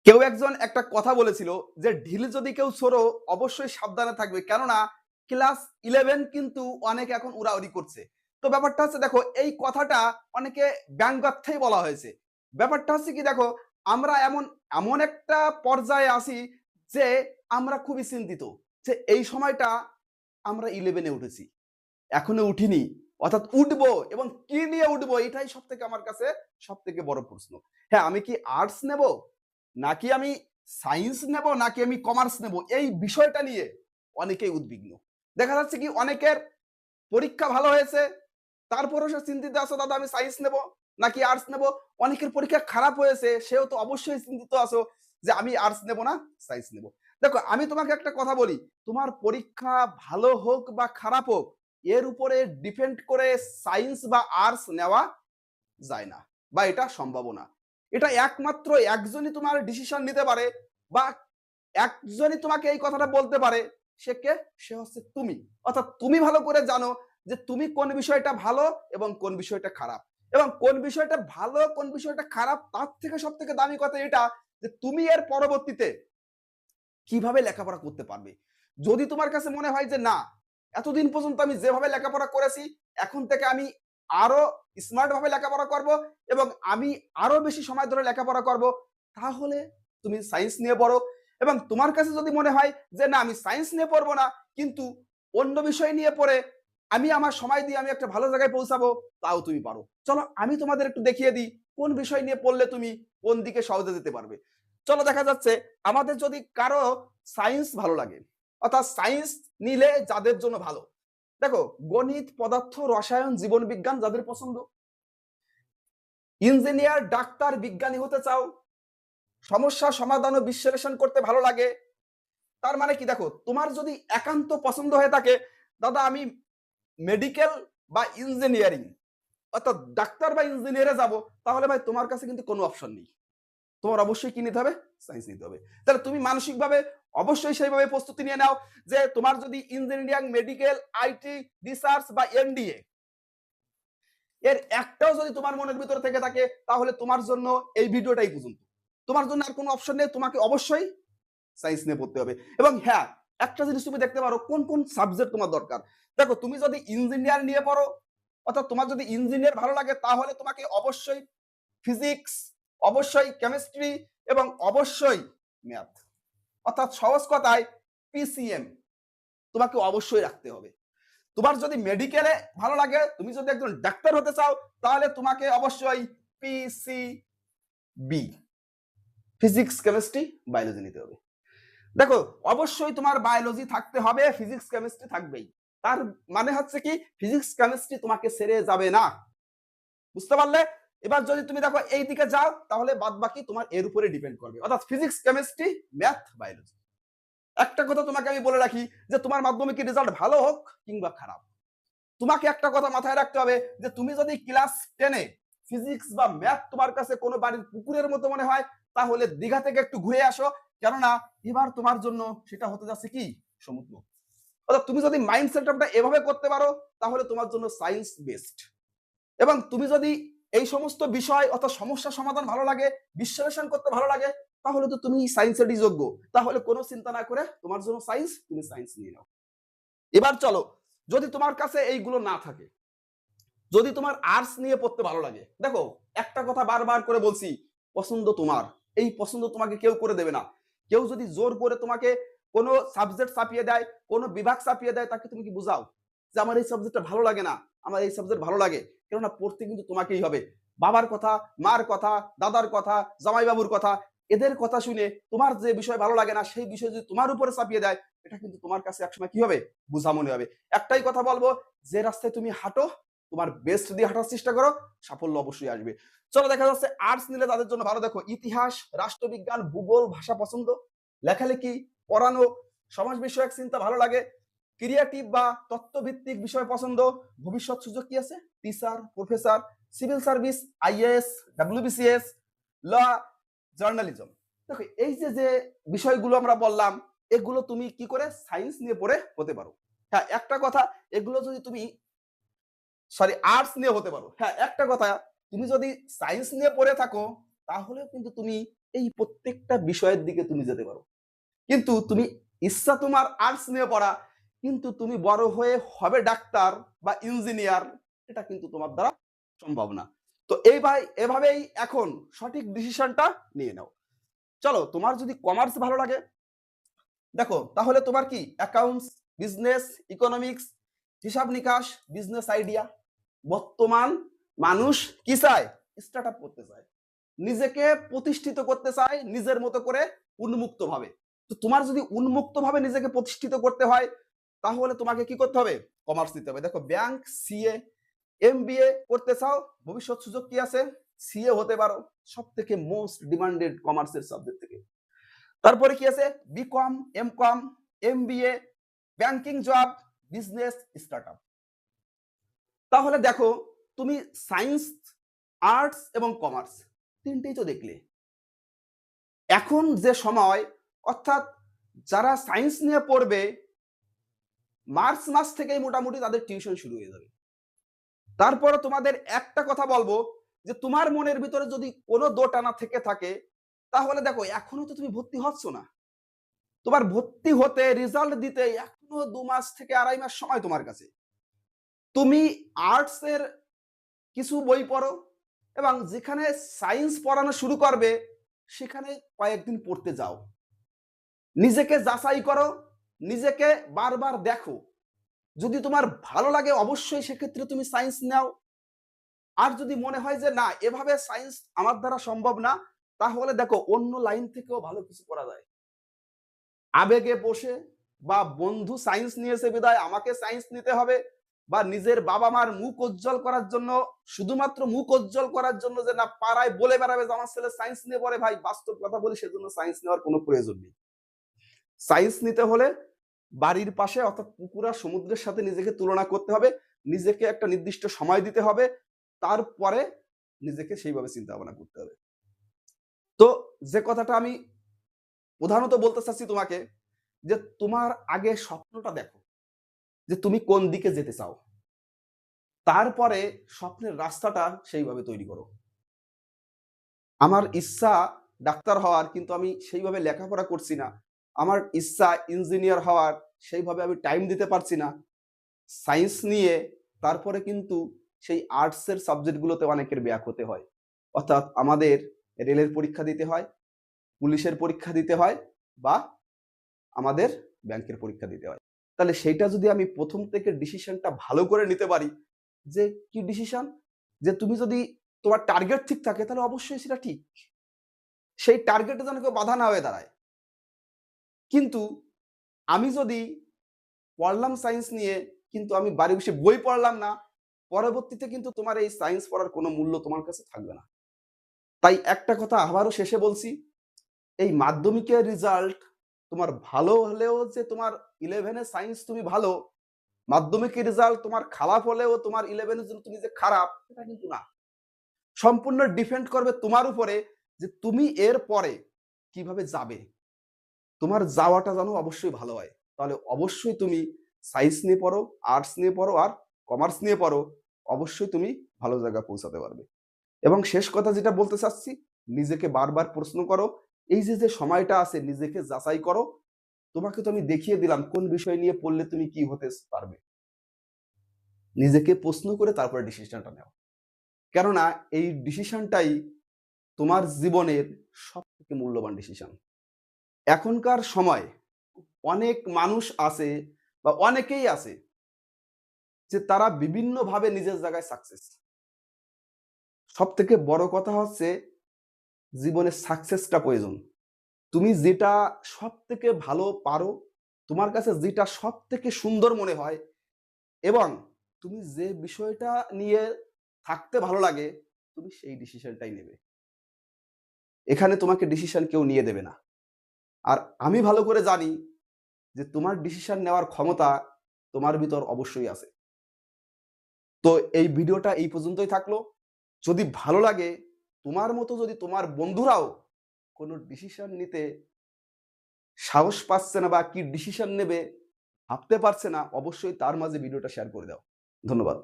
কেউ একজন একটা কথা বলেছিল যে ঢিল যদি কেউ ছোড়ো অবশ্যই সাবধানে থাকবে, কেননা ক্লাস 11 কিন্তু অনেক এখন উড়াউড়ি করছে। তো ব্যাপারটা হচ্ছে, দেখো এই কথাটা অনেকে ব্যঙ্গার্থেই বলা হয়েছে। ব্যাপারটা হচ্ছে কি, দেখো আমরা এমন এমন একটা পর্যায়ে আছি যে আমরা খুবই চিন্তিত যে এই সময়টা আমরা 11-এ উঠেছি, এখনো উঠিনি, অর্থাৎ উঠবো এবং কি নিয়ে উঠবো, এটাই সব থেকে আমার কাছে সব থেকে বড় প্রশ্ন। হ্যাঁ, আমি কি আর্টস নেব, নাকি আমি সায়েন্স নেব, নাকি আমি কমার্স নেব, এই বিষয়টা নিয়ে অনেকেই উদ্বিগ্ন। দেখা যাচ্ছে কি অনেকের পরীক্ষা ভালো হয়েছে, তারপরেও সে চিন্তিত আছে, দাদা আমি সায়েন্স নেব নাকি আর্টস নেব। অনেকের পরীক্ষা খারাপ হয়েছে, সেও তো অবশ্যই চিন্তিত আছো যে আমি আর্টস নেব না সায়েন্স নেব। দেখো আমি তোমাকে একটা কথা বলি, তোমার পরীক্ষা ভালো হোক বা খারাপ হোক, এর উপরে ডিপেন্ড করে সায়েন্স বা আর্টস নেওয়া যায় না, বা এটা সম্ভব না। এটা একমাত্র একজনই তোমার ডিসিশন নিতে পারে, বা একজনই তোমাকে এই কথাটা বলতে পারে। সে কে? সে হচ্ছে তুমি। অর্থাৎ তুমি ভালো করে জানো যে তুমি কোন বিষয়টা ভালো এবং কোন বিষয়টা খারাপ, এবং কোন বিষয়টা ভালো কোন বিষয়টা খারাপ, তার থেকে সব থেকে দামি কথা এটা যে তুমি এর পরবর্তীতে কিভাবে লেখাপড়া করতে পারবে। যদি তোমার কাছে মনে হয় যে না, এতদিন পর্যন্ত আমি যেভাবে লেখাপড়া করেছি, এখন থেকে আমি আরো স্মার্ট ভাবে লেখাপড়া করব এবং আমি আরো বেশি সময় ধরে লেখাপড়া করব, তাহলে তুমি সায়েন্স নিয়ে পড়ো। এবং তোমার কাছে যদি মনে হয় যে না, আমি সায়েন্স নিয়ে পড়বো না, কিন্তু অন্য বিষয় নিয়ে পড়ে আমি আমার সময় দিয়ে আমি একটা ভালো জায়গায় পৌঁছাবো, তাও তুমি পারো। চলো আমি তোমাদের একটু দেখিয়ে দিই কোন বিষয় নিয়ে পড়লে তুমি কোন দিকে সহজে যেতে পারবে। চলো দেখা যাচ্ছে, আমাদের যদি কারো সায়েন্স ভালো লাগে, অর্থাৎ সায়েন্স নিলে যাদের জন্য ভালো, দেখো গণিত, পদার্থ, রসায়ন, জীবন বিজ্ঞান যাদের পছন্দ, ইঞ্জিনিয়ার, ডাক্তার, বিজ্ঞানী হতে চাও, সমস্যা সমাধান ও বিশ্লেষণ করতে ভালো লাগে, তার মানে কি, দেখো তোমার যদি একান্ত পছন্দ হয়ে থাকে, দাদা আমি মেডিকেল বা ইঞ্জিনিয়ারিং, অর্থাৎ ডাক্তার বা ইঞ্জিনিয়ারে যাব, তাহলে ভাই তোমার কাছে কিন্তু কোনো অপশন নেই, তোমার অবশ্যই কি নিতে হবে? সায়েন্স নিতে হবে। তাহলে তুমি মানসিকভাবে অবশ্যই সেইভাবে প্রস্তুতি নিয়ে নাও যে তোমার যদি ইঞ্জিনিয়ারিং, মেডিকেল, আইটি, রিসার্চ বা এমডিএ এর একটাও যদি তোমার মনের ভিতরে থেকে থাকে, তাহলে তোমার জন্য এই ভিডিওটাই পর্যন্ত। তোমার জন্য আর কোনো অপশন নেই, তোমাকে অবশ্যই সায়েন্স নিয়ে পড়তে হবে। এবং হ্যাঁ, একটা জিনিস তুমি দেখতে পারো কোন কোন সাবজেক্ট তোমার দরকার। দেখো তুমি যদি ইঞ্জিনিয়ার নিয়ে পড়ো, অর্থাৎ তোমার যদি ইঞ্জিনিয়ার ভালো লাগে, তাহলে তোমাকে অবশ্যই ফিজিক্স, অবশ্যই কেমিস্ট্রি এবং অবশ্যই ম্যাথ, অর্থাৎ সহজ কথায় পিসিএম তোমাকে অবশ্যই রাখতে হবে। তোমার যদি মেডিকেলে ভালো লাগে, তুমি যদি একজন ডাক্তার হতে চাও, তাহলে তোমাকে অবশ্যই পিসিবি, ফিজিক্স, কেমিস্ট্রি, বায়োলজি নিতে হবে। দেখো অবশ্যই তোমার বায়োলজি থাকতে হবে, ফিজিক্স কেমিস্ট্রি থাকবেই। তার মানে হচ্ছে কি, ফিজিক্স কেমিস্ট্রি তোমাকে ছেড়ে যাবে না। বুঝতে পারলে? এবার যদি তুমি দেখো এই দিকে যাও, তাহলে বাদ বাকি তোমার এর উপরে ডিপেন্ড করবে, অর্থাৎ ফিজিক্স, কেমিস্ট্রি, ম্যাথ, বায়োলজি। একটা কথা তোমাকে আমি বলে রাখি যে তোমার মাধ্যমিকের রেজাল্ট ভালো হোক কিংবা খারাপ, তোমাকে একটা কথা মাথায় রাখতে হবে যে তুমি যদি ক্লাস 10-এ ফিজিক্স বা ম্যাথ তোমার কাছে কোনো বাড়ির পুকুরের মতো মনে হয়, তাহলে দীঘা থেকে একটু ঘুরে আসো, কেননা এবার তোমার জন্য সেটা হতে যাচ্ছে কি, সমুদ্র। অর্থাৎ তুমি যদি মাইন্ড সেটআপটা এভাবে করতে পারো, তাহলে তোমার জন্য সায়েন্স বেস্ট। এবং তুমি যদি এই সমস্ত বিষয় অর্থাৎ সমস্যা সমাধান ভালো লাগে, বিশ্লেষণ করতে ভালো লাগে, তাহলে তো তুমি সায়েন্সেরই যোগ্য। তাহলে কোনো চিন্তা না করে তোমার জন্য সায়েন্স, তুমি সায়েন্স নিয়ে নাও। এবার চলো, যদি তোমার কাছে এইগুলো না থাকে, যদি তোমার আর্টস নিয়ে পড়তে ভালো লাগে, দেখো একটা কথা বারবার করে বলছি, পছন্দ তোমার। এই পছন্দ তোমাকে কেউ করে দেবে না। কেউ যদি জোর করে তোমাকে কোনো সাবজেক্ট চাপিয়ে দেয়, কোনো বিভাগ চাপিয়ে দেয়, তাকে তুমি কি বুঝাও যে আমার এই সাবজেক্টটা ভালো লাগে না, আমার এই সাবজেক্ট ভালো লাগে। কেননা পড়তে কিন্তু তোমাকেই হবে। বাবার কথা, মার কথা, দাদার কথা, জামাইবাবুর কথা, এদের কথা শুনে তোমার যে বিষয় ভালো লাগে না, সেই বিষয় যদি তোমার উপরে চাপিয়ে দেয়, এটা কিন্তু তোমার কাছে একসময় কি হবে, বোঝা মনে হবে। একটাই কথা বলবো, যে রাস্তায় তুমি হাঁটো, তোমার বেস্ট দিয়ে হাঁটার চেষ্টা করো, সাফল্য অবশ্যই আসবে। চলো দেখা যাচ্ছে আর্টস নিলে তাদের জন্য ভালো, দেখো ইতিহাস, রাষ্ট্রবিজ্ঞান, ভূগোল, ভাষা পছন্দ, লেখালেখি, পড়ানো, সমাজ বিষয়ক চিন্তা ভালো লাগে, ক্রিয়েটিভ বা তত্ত্বভিত্তিক বিষয় পছন্দ, ভবিষ্যৎ সুযোগ কি আছে, teacher, professor, civil service, IAS, WBCS, law, journalism. দেখো এই যে যে বিষয়গুলো আমরা বললাম, এগুলো তুমি কি করে সায়েন্স নিয়ে পড়ে হতে পারো। হ্যাঁ একটা কথা, এগুলো যদি তুমি আর্টস নিয়ে হতে পারো। হ্যাঁ একটা কথা, তুমি যদি সায়েন্স নিয়ে পড়ে থাকো, তাহলেও কিন্তু তুমি এই প্রত্যেকটা বিষয়ের দিকে তুমি যেতে পারো। কিন্তু তুমি ইচ্ছা তোমার আর্টস নিয়ে পড়া, কিন্তু তুমি বড় হয়ে হবে ডাক্তার বা ইঞ্জিনিয়ার, এটা কিন্তু তোমার দ্বারা সম্ভব না। তো এভাবেই এখন সঠিক ডিসিশনটা নিয়ে নাও। চলো, তোমার যদি কমার্স ভালো লাগে, দেখো তাহলে তোমার কি অ্যাকাউন্টস, বিজনেস, ইকোনমিক্স, হিসাব নিকাশ, বিজনেস আইডিয়া। বর্তমান মানুষ কি চায়? স্টার্ট আপ করতে চায়, নিজেকে প্রতিষ্ঠিত করতে চায় নিজের মতো করে, উন্মুক্ত ভাবে। তো তোমার যদি উন্মুক্ত ভাবে নিজেকে প্রতিষ্ঠিত করতে হয়, তাহলে তোমাকে কি করতে হবে? কমার্স নিতে হবে। দেখো, ব্যাংক, সিএ, এমবিএ করতে চাও, ভবিষ্যৎ সুযোগ কি আছে? সিএ হতে পারো, সব থেকে মোস্ট ডিমান্ডেড কমার্সের সাবজেক্ট থেকে। তারপরে কি আছে? BCom, MCom, MBA, banking job, business, startup. তাহলে দেখো, তুমি সায়েন্স, আর্টস এবং কমার্স তিনটেই তো দেখলে। এখন যে সময়, অর্থাৎ যারা সায়েন্স নিয়ে পড়বে, মার্চ মাস থেকেই মোটামুটি তাদের টিউশন শুরু হয়ে যাবে। তারপরে তোমাদের একটা কথা বলবো, যে তোমার মনের ভিতরে যদি কোনো দোটানা থেকে থাকে, তাহলে দেখো এখনো তো তুমি ভর্তি হচ্ছ না। তোমার ভর্তি হতে, রেজাল্ট দিতে এখনো 2 মাস থেকে 2.5 মাস সময় তোমার কাছে। তুমি আর্টস এর কিছু বই পড়ো, এবং যেখানে সায়েন্স পড়ানো শুরু করবে সেখানে কয়েকদিন পড়তে যাও, নিজেকে যাচাই করো, নিজেকে বারবার দেখো। যদি তোমার ভালো লাগে অবশ্যই সেক্ষেত্রে তুমি সায়েন্স নাও। আর যদি মনে হয় যে না, এভাবে সায়েন্স আমার দ্বারা সম্ভব না, তাহলে দেখো অন্য লাইন থেকেও ভালো কিছু করা যায়। আবেগে বসে, বা বন্ধু সায়েন্স নিয়েছে বিধায় আমাকে সায়েন্স নিতে হবে, বা নিজের বাবা মার মুখ উজ্জ্বল করার জন্য, শুধুমাত্র মুখ উজ্জ্বল করার জন্য যে না পাড়ায় বলে বেড়াবে যে আমার ছেলে সায়েন্স নিয়ে পড়ে, ভাই বাস্তব কথা বলি, সেজন্য সায়েন্স নেওয়ার কোনো প্রয়োজন নেই। সায়েন্স নিতে হলে বাড়ির পাশে, অর্থাৎ পুকুর আর সমুদ্রের সাথে নিজেকে তুলনা করতে হবে, নিজেকে একটা নির্দিষ্ট সময় দিতে হবে, তারপরে নিজেকে সেইভাবে চিন্তা ভাবনা করতে হবে। তো যে কথাটা আমি প্রধানত বলতে চাচ্ছি তোমাকে, যে তোমার আগে স্বপ্নটা দেখো, যে তুমি কোন দিকে যেতে চাও, তারপরে স্বপ্নের রাস্তাটা সেইভাবে তৈরি করো। আমার ইচ্ছা ডাক্তার হওয়ার, কিন্তু আমি সেইভাবে লেখাপড়া করছি না। আমার ইচ্ছা ইঞ্জিনিয়ার হওয়ার, সেইভাবে আমি টাইম দিতে পারছি না। সায়েন্স নিয়ে তারপরে কিন্তু সেই আর্টসের সাবজেক্টগুলোতে অনেকের ব্যাক হতে হয়। অর্থাৎ আমাদের রেলের পরীক্ষা দিতে হয়, পুলিশের পরীক্ষা দিতে হয়, বা আমাদের ব্যাংকের পরীক্ষা দিতে হয়। তাহলে সেইটা যদি আমি প্রথম থেকে ডিসিশনটা ভালো করে নিতে পারি, যে কি ডিসিশন, যে তুমি যদি তোমার টার্গেট ঠিক থাকে, তাহলে অবশ্যই সেটা ঠিক। সেই টার্গেটে যেন কেউ বাধা না হয়ে দাঁড়ায়। কিন্তু আমি যদি পড়লাম সায়েন্স নিয়ে, কিন্তু আমি বাড়ি বসে বই পড়লাম না, পরবর্তীতে কিন্তু তোমার এই সায়েন্স পড়ার কোনো মূল্য তোমার কাছে থাকবে না। তাই একটা কথা আবারও শেষে বলছি, এই মাধ্যমিকের রেজাল্ট তোমার ভালো হলেও যে তোমার 11 এ সায়েন্স তুমি ভালো, মাধ্যমিকের রেজাল্ট তোমার খারাপ হলেও তোমার 11 এর জন্য তুমি যে খারাপ, এটা কিন্তু না। সম্পূর্ণ ডিপেন্ড করবে তোমার উপরে, যে তুমি এর পরে কিভাবে যাবে। তোমার যাওয়াটা যেন অবশ্যই ভালো হয়। তাহলে অবশ্যই তুমি সায়েন্স নিয়ে পড়ো, আর্টস নিয়ে পড়ো, আর কমার্স নিয়ে পড়ো, অবশ্যই তুমি ভালো জায়গায় পৌঁছাতে পারবে। এবং শেষ কথা যেটা বলতে চাচ্ছি, নিজেকে বারবার প্রশ্ন করো, এই যে সময়টা আছে নিজেকে যাচাই করো। তোমাকে তো আমি দেখিয়ে দিলাম কোন বিষয় নিয়ে পড়লে তুমি কি হতে পারবে। নিজেকে প্রশ্ন করে তারপরে ডিসিশনটা নাও, কেননা এই ডিসিশনটাই তোমার জীবনের সব থেকে মূল্যবান ডিসিশন। এখনকার সময় অনেক মানুষ আছে, বা অনেকেই আছে, যে তারা বিভিন্নভাবে নিজের জায়গায় সাকসেস। সব থেকে বড় কথা হচ্ছে, জীবনে সাকসেসটা প্রয়োজন। তুমি যেটা সব থেকে ভালো পারো, তোমার কাছে যেটা সব থেকে সুন্দর মনে হয়, এবং তুমি যে বিষয়টা নিয়ে থাকতে ভালো লাগে, তুমি সেই ডিসিশনটাই নেবে। এখানে তোমাকে ডিসিশন কেউ নিয়ে দেবে না। আর আমি ভালো করে জানি যে তোমার ডিসিশন নেওয়ার ক্ষমতা তোমার ভিতর অবশ্যই আছে। তো এই ভিডিওটা এই পর্যন্তই থাকলো। যদি ভালো লাগে, তোমার মতো যদি তোমার বন্ধুরাও কোনো ডিসিশন নিতে সাহস পাচ্ছে না, বা কি ডিসিশন নেবে ভাবতে পারছে না, অবশ্যই তার মাঝে ভিডিওটা শেয়ার করে দাও। ধন্যবাদ।